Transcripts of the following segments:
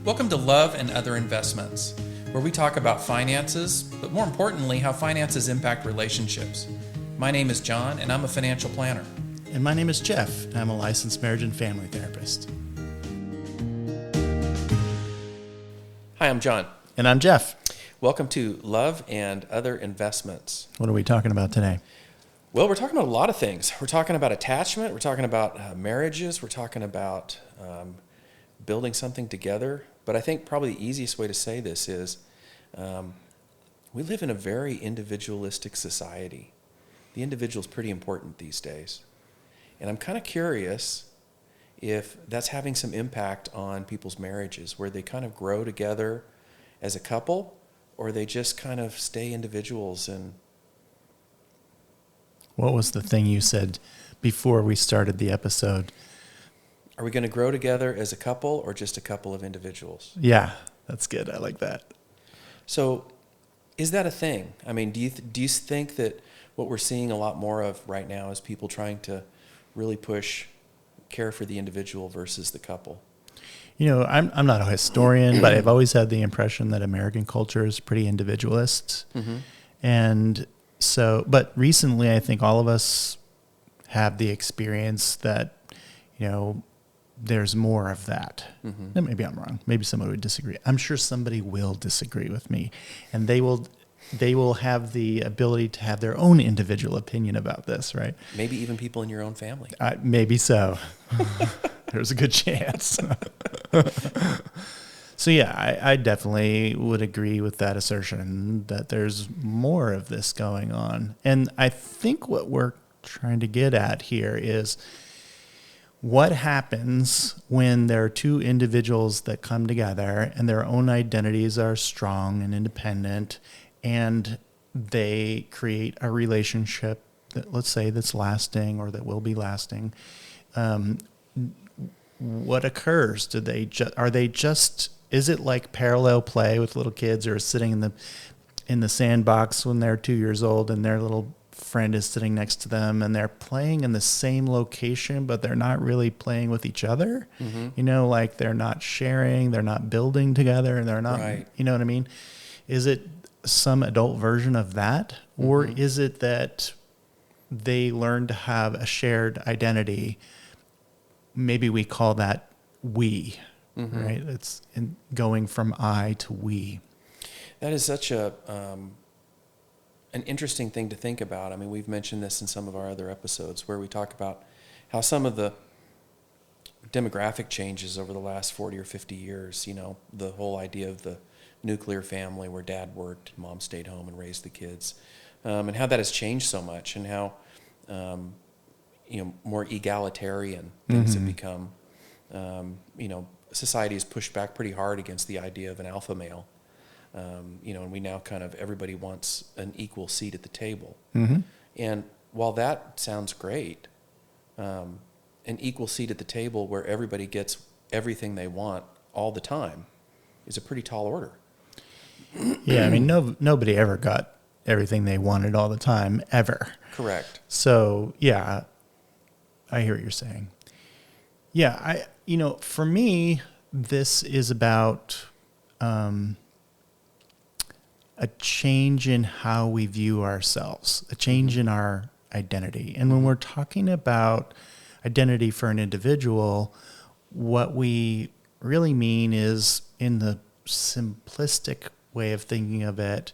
Welcome to Love and Other Investments, where we talk about finances, but more importantly, how finances impact relationships. My name is John, and I'm a financial planner. And my name is Jeff, and I'm a licensed marriage and family therapist. Hi, I'm John. And I'm Jeff. Welcome to Love and Other Investments. What are we talking about today? Well, we're talking about a lot of things. We're talking about attachment. We're talking about marriages. We're talking about building something together. But I think probably the easiest way to say this is we live in a very individualistic society. The individual is pretty important these days. And I'm kind of curious if that's having some impact on people's marriages, where they kind of grow together as a couple, or they just kind of stay individuals. And what was the thing you said before we started the episode? Are we going to grow together as a couple or just a couple of individuals? Yeah, that's good. I like that. So is that a thing? I mean, do you think that what we're seeing a lot more of right now is people trying to really push care for the individual versus the couple? You know, I'm not a historian, but I've always had the impression that American culture is pretty individualist. Mm-hmm. And so, but recently I think all of us have the experience that, you know, there's more of that. Mm-hmm. And maybe I'm wrong. Maybe somebody would disagree. I'm sure somebody will disagree with me, and they will have the ability to have their own individual opinion about this, right? Maybe even people in your own family. Maybe so. There's a good chance. So yeah, I definitely would agree with that assertion that there's more of this going on. And I think what we're trying to get at here is what happens when there are two individuals that come together and their own identities are strong and independent, and they create a relationship that, let's say, that's lasting or that will be lasting. What occurs? Is it like parallel play with little kids, or sitting in the sandbox when they're 2 years old and their little friend is sitting next to them and they're playing in the same location, but they're not really playing with each other? Mm-hmm. You know, like they're not sharing, they're not building together, and they're not, right. You know what I mean? Is it some adult version of that? Mm-hmm. Or is it that they learn to have a shared identity? Maybe we call that we, mm-hmm. right? It's going from I to we. That is such an interesting thing to think about. I mean, we've mentioned this in some of our other episodes where we talk about how some of the demographic changes over the last 40 or 50 years, you know, the whole idea of the nuclear family where dad worked, mom stayed home and raised the kids, and how that has changed so much, and how, you know, more egalitarian things mm-hmm. have become. You know, society has pushed back pretty hard against the idea of an alpha male. You know, and we now kind of, everybody wants an equal seat at the table. Mm-hmm. And while that sounds great, an equal seat at the table where everybody gets everything they want all the time is a pretty tall order. Yeah, I mean, nobody ever got everything they wanted all the time, ever. Correct. So, yeah, I hear what you're saying. Yeah, for me, this is about a change in how we view ourselves, a change in our identity. And when we're talking about identity for an individual, what we really mean is, in the simplistic way of thinking of it,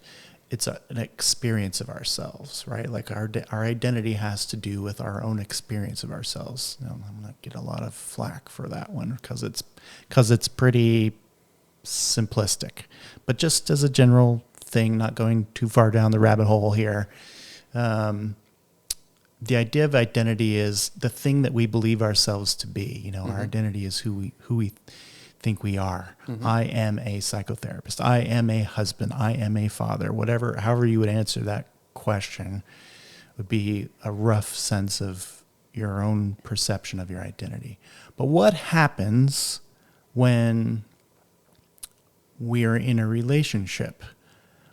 it's an experience of ourselves, right? Like our identity has to do with our own experience of ourselves. Now, I'm going to get a lot of flack for that one because it's pretty simplistic. But just as a general thing, not going too far down the rabbit hole here, the idea of identity is the thing that we believe ourselves to be. You know, mm-hmm. Our identity is who we think we are. Mm-hmm. I am a psychotherapist. I am a husband. I am a father. However you would answer that question would be a rough sense of your own perception of your identity. But what happens when we are in a relationship?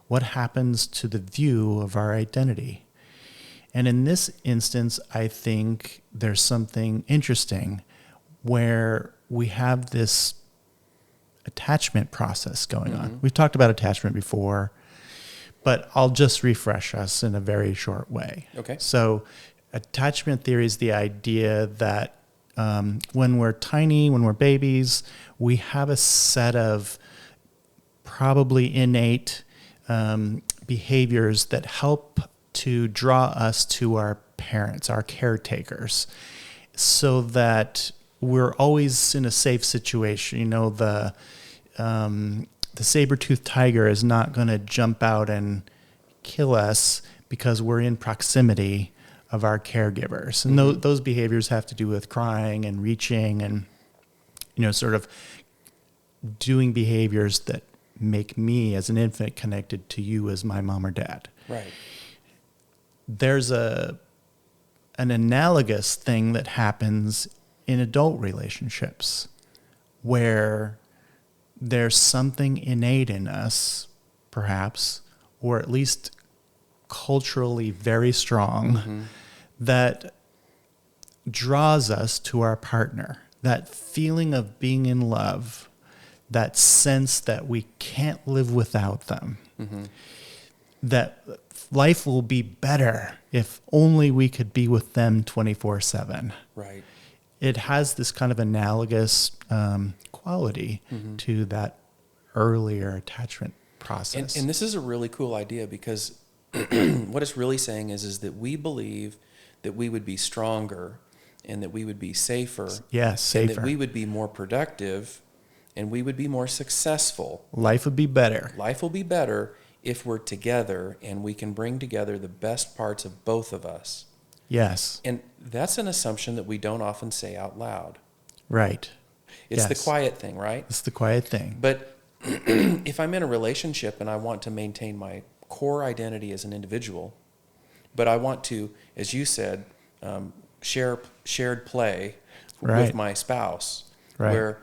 What happens to the view of our identity? And in this instance, I think there's something interesting where we have this attachment process going on. We've talked about attachment before, but I'll just refresh us in a very short way. Okay. So attachment theory is the idea that when we're tiny, when we're babies, we have a set of probably innate behaviors that help to draw us to our parents, our caretakers, so that we're always in a safe situation. You know, the saber-toothed tiger is not going to jump out and kill us because we're in proximity of our caregivers. And those behaviors have to do with crying and reaching and, you know, sort of doing behaviors that make me as an infant connected to you as my mom or dad. Right. There's an analogous thing that happens in adult relationships where there's something innate in us, perhaps, or at least culturally very strong, that draws us to our partner. That feeling of being in love, that sense that we can't live without them, that life will be better if only we could be with them 24/7. Right. It has this kind of analogous quality to that earlier attachment process. And this is a really cool idea because what it's really saying is that we believe that we would be stronger and that we would be safer. Yes, safer. And that we would be more productive and we would be more successful. Life would be better. Life will be better if we're together and we can bring together the best parts of both of us. Yes. And that's an assumption that we don't often say out loud. Right. It's the Yes. quiet thing, right? It's the quiet thing. But if I'm in a relationship and I want to maintain my core identity as an individual, but I want to, as you said, shared play Right. with my spouse, Right. where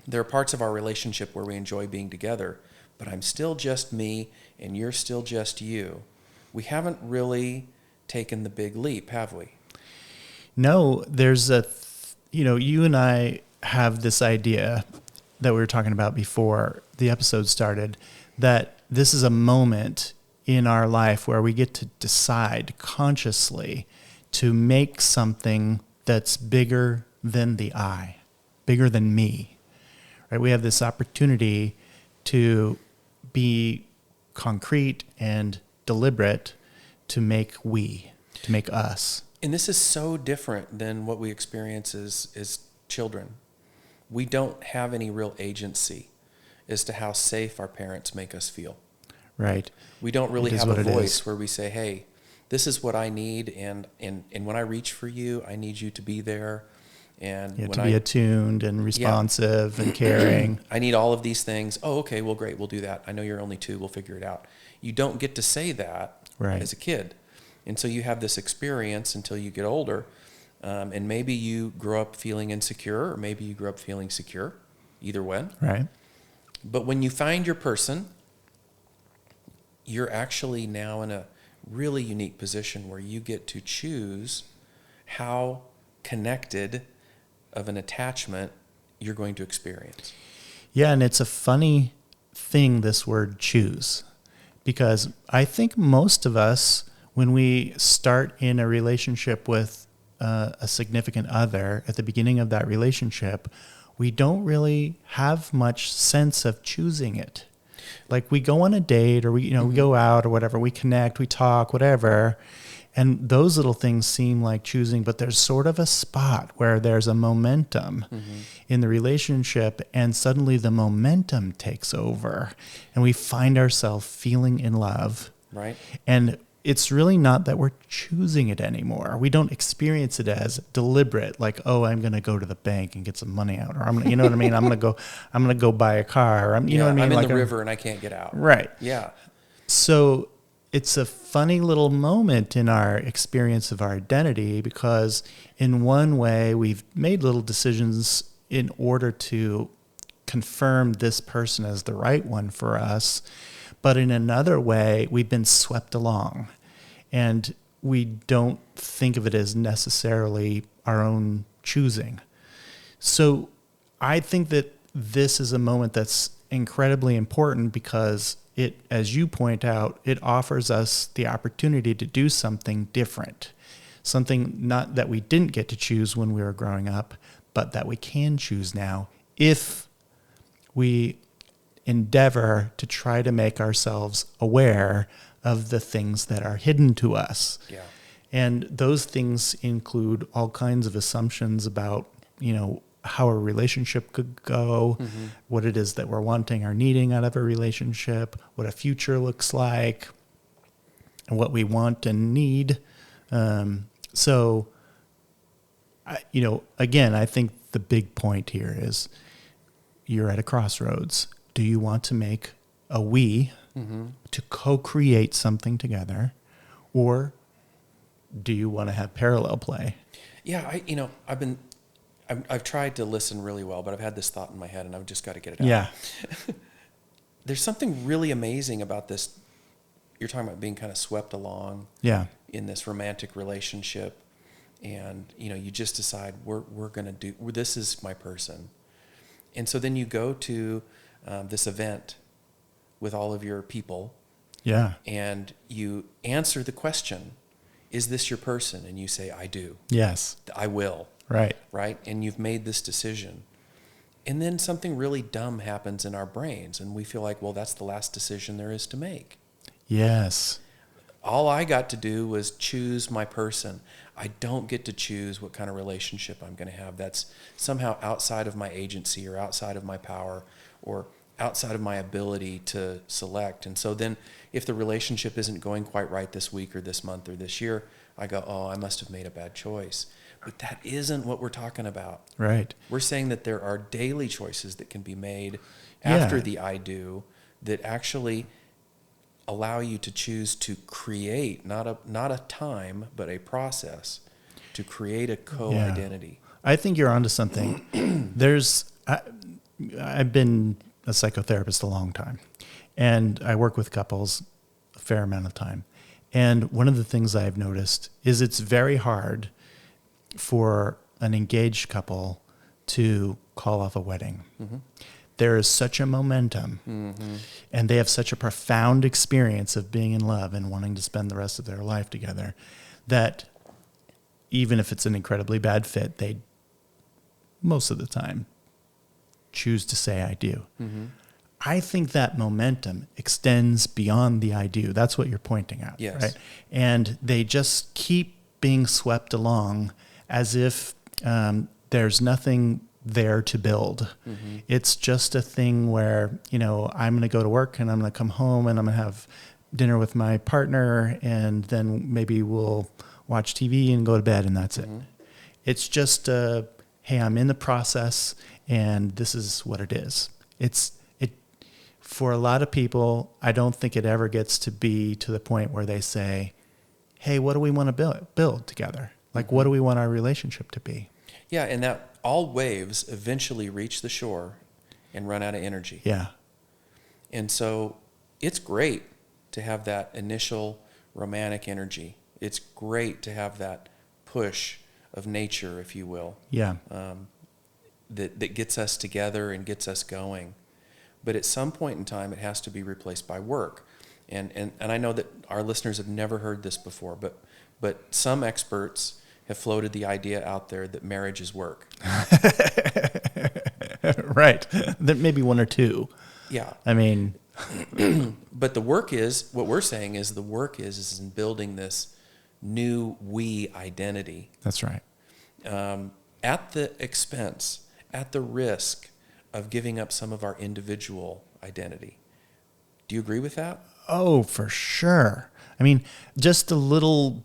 there are parts of our relationship where we enjoy being together, but I'm still just me and you're still just you. We haven't really taken the big leap, have we? No, there's you and I have this idea that we were talking about before the episode started, that this is a moment in our life where we get to decide consciously to make something that's bigger than the I, bigger than me. Right? We have this opportunity to be concrete and deliberate to make us. And this is so different than what we experience as children. We don't have any real agency as to how safe our parents make us feel. Right. We don't really It is have what a it voice is. where we say, hey, this is what I need, and when I reach for you, I need you to be there. And You have when to be attuned and responsive and caring. I need all of these things. Oh, okay, well, great, we'll do that. I know you're only 2, we'll figure it out. You don't get to say that Right. as a kid. And so you have this experience until you get older. And maybe you grow up feeling insecure, or maybe you grow up feeling secure, either way. Right. But when you find your person, you're actually now in a really unique position where you get to choose how connected of an attachment you're going to experience. Yeah, and it's a funny thing, this word choose, because I think most of us, when we start in a relationship with a significant other, at the beginning of that relationship, we don't really have much sense of choosing it. Like we go on a date or we go out or whatever, we connect, we talk, whatever. And those little things seem like choosing, but there's sort of a spot where there's a momentum in the relationship, and suddenly the momentum takes over and we find ourselves feeling in love. Right. And it's really not that we're choosing it anymore. We don't experience it as deliberate, like, oh, I'm going to go to the bank and get some money out, or I'm gonna, you know what I mean? I'm going to go buy a car, or you know what I mean? I'm in like the river and I can't get out. Right. Yeah. So it's a funny little moment in our experience of our identity, because in one way we've made little decisions in order to confirm this person as the right one for us. But in another way, we've been swept along and we don't think of it as necessarily our own choosing. So I think that this is a moment that's incredibly important because it, as you point out, it offers us the opportunity to do something different. Something not that we didn't get to choose when we were growing up, but that we can choose now if we endeavor to try to make ourselves aware of the things that are hidden to us. Yeah. And those things include all kinds of assumptions about, how a relationship could go, what it is that we're wanting or needing out of a relationship, what a future looks like, and what we want and need. So, again, I think the big point here is you're at a crossroads. Do you want to make a we to co-create something together, or do you want to have parallel play? Yeah, I've tried to listen really well, but I've had this thought in my head, and I've just got to get it out. Yeah. There's something really amazing about this. You're talking about being kind of swept along in this romantic relationship, and you just decide we're going to do this is my person, and so then you go to this event with all of your people, and you answer the question, "Is this your person?" And you say, "I do." Yes. "I will." Right? And you've made this decision. And then something really dumb happens in our brains, and we feel like, well, that's the last decision there is to make. Yes. All I got to do was choose my person. I don't get to choose what kind of relationship I'm going to have. That's somehow outside of my agency or outside of my power or outside of my ability to select. And so then if the relationship isn't going quite right this week or this month or this year, I go, oh, I must have made a bad choice. But that isn't what we're talking about. Right. We're saying that there are daily choices that can be made after the I do that actually allow you to choose to create not a time, but a process to create a co-identity. I think you're onto something. I've been a psychotherapist a long time, and I work with couples a fair amount of time. And one of the things I've noticed is it's very hard for an engaged couple to call off a wedding. There is such a momentum, and they have such a profound experience of being in love and wanting to spend the rest of their life together that even if it's an incredibly bad fit, they most of the time choose to say I do. I think that momentum extends beyond the I do. That's what you're pointing out, right? And they just keep being swept along as if there's nothing there to build. It's just a thing where, I'm going to go to work and I'm going to come home and I'm going to have dinner with my partner and then maybe we'll watch TV and go to bed and that's it. It's just, hey, I'm in the process and this is what it is. For a lot of people, I don't think it ever gets to be to the point where they say, hey, what do we want to build together? Like, what do we want our relationship to be? Yeah, and that all waves eventually reach the shore and run out of energy. Yeah. And so it's great to have that initial romantic energy. It's great to have that push of nature, if you will. Yeah. That gets us together and gets us going. But at some point in time, it has to be replaced by work. And I know that our listeners have never heard this before, but some experts have floated the idea out there that marriage is work. Right. That maybe one or two. Yeah. I mean, but the work is, what we're saying is the work is in building this new we identity. That's right. At the expense, at the risk of giving up some of our individual identity. Do you agree with that? Oh, for sure. I mean, just the little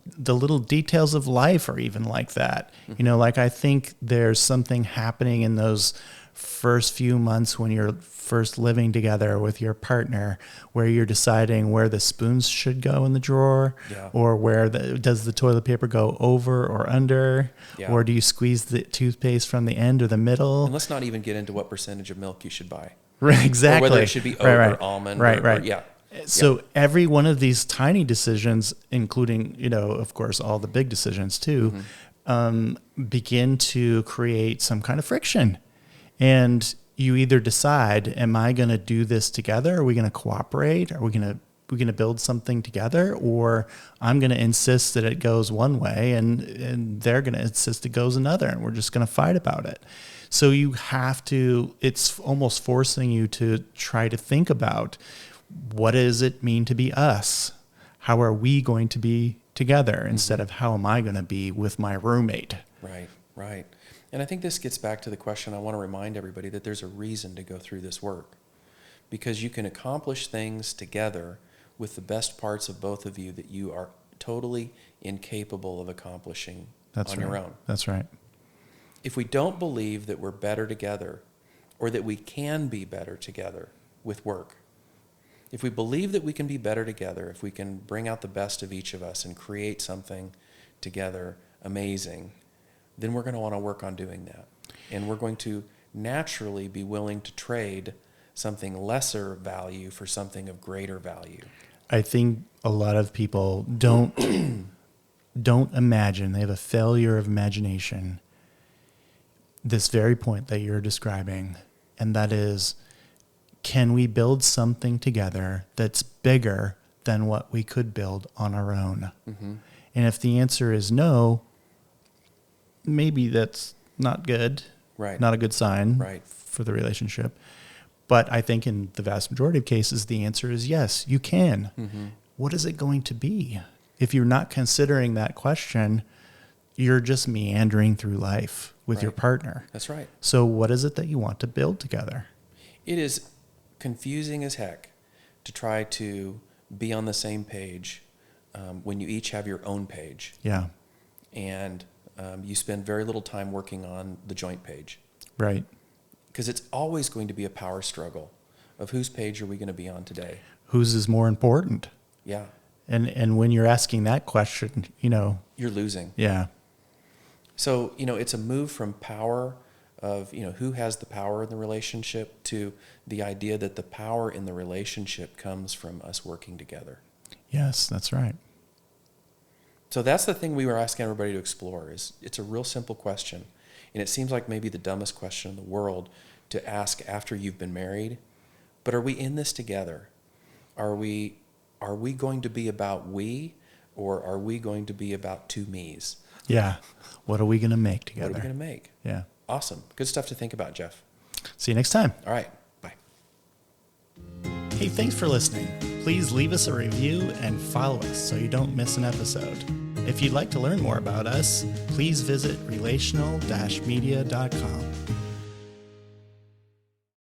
details of life are even like that. Like I think there's something happening in those first few months when you're first living together with your partner where you're deciding where the spoons should go in the drawer or where does the toilet paper go over or under or do you squeeze the toothpaste from the end or the middle? And let's not even get into what percentage of milk you should buy. Right, exactly. Or whether it should be oat or almond. Or, So every one of these tiny decisions, including, of course, all the big decisions too, begin to create some kind of friction. And you either decide, am I going to do this together? Are we going to cooperate? Are we going to build something together? Or I'm going to insist that it goes one way and they're going to insist it goes another, and we're just going to fight about it. So you have to, it's almost forcing you to try to think about, what does it mean to be us? How are we going to be together instead of how am I going to be with my roommate? Right, right. And I think this gets back to the question. I want to remind everybody that there's a reason to go through this work, because you can accomplish things together with the best parts of both of you that you are totally incapable of accomplishing on your own. That's right. If we don't believe that we're better together, or that we can be better together with work, if we believe that we can be better together, if we can bring out the best of each of us and create something together amazing, then we're going to want to work on doing that. And we're going to naturally be willing to trade something lesser value for something of greater value. I think a lot of people don't imagine, they have a failure of imagination, this very point that you're describing, and that is, can we build something together that's bigger than what we could build on our own? Mm-hmm. And if the answer is no, maybe that's not good, right? Not a good sign, right, for the relationship. But I think in the vast majority of cases, the answer is yes, you can. Mm-hmm. What is it going to be? If you're not considering that question, you're just meandering through life with your partner. That's right. So what is it that you want to build together? It is confusing as heck to try to be on the same page when you each have your own page. Yeah. And you spend very little time working on the joint page. Right. Because it's always going to be a power struggle of whose page are we going to be on today? Whose is more important? Yeah. And when you're asking that question, you're losing. Yeah. So, it's a move from power of, who has the power in the relationship to the idea that the power in the relationship comes from us working together. Yes, that's right. So that's the thing we were asking everybody to explore. It's a real simple question. And it seems like maybe the dumbest question in the world to ask after you've been married. But are we in this together? Are we going to be about we, or are we going to be about two me's? Yeah. What are we going to make together? What are we going to make? Yeah. Awesome. Good stuff to think about, Jeff. See you next time. All right. Bye. Hey, thanks for listening. Please leave us a review and follow us so you don't miss an episode. If you'd like to learn more about us, please visit relational-media.com.